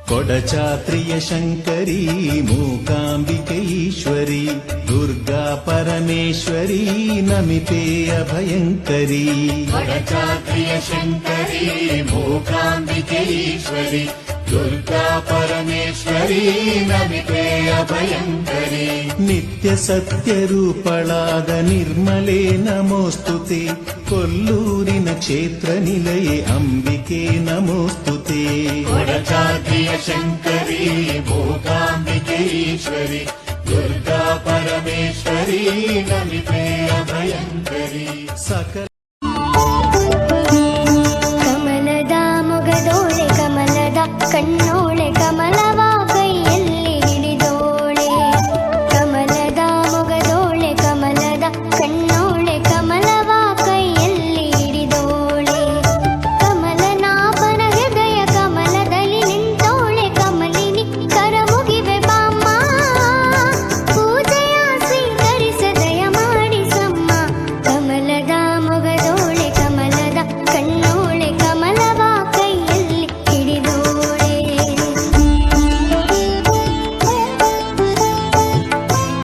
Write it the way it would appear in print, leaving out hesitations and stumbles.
ಕೊಡಚಾತ್ರಿಯ ಶಂಕರಿ ಮೂಕಾಂಬಿಕೆ ಈಶ್ವರಿ ದುರ್ಗಾ ಪರಮೇಶ್ವರಿ ನಮಿತೆ ಅಭಯಂಕರಿ. ಕೊಡಚಾತ್ರಿಯ ಶಂಕರಿ ಮೂಕಾಂಬಿಕೆ ಈಶ್ವರಿ ದುರ್ಗಾ ಪರಮೇಶ್ವರಿ ನಮಿತೆ ಅಭಯಂಕರಿ. ನಿತ್ಯ ಸತ್ಯ ರೂಪಳಾದ ನಿರ್ಮಲೆ ನಮೋಸ್ತುತೆ ಕೊಲ್ಲೂರಿನ ಕ್ಷೇತ್ರ ನಿಲಯೇ ಅಂಬಿಕೆ ನಮೋಸ್ತುತೆ. ಕೊಡಚಾತ್ರಿಯ ಶಂಕರಿ ಮೂಕಾಂಬಿಕೆ ಈಶ್ವರಿ ದುರ್ಗಾ ಪರಮೇಶ್ವರಿ ನಮಿತೆ ಅಭಯಂಕರಿ. ಸಕಲ ಕಮಲದ ಮೊಗದೋಳೆ ಕಮಲದ ಕಣ್ಣೋ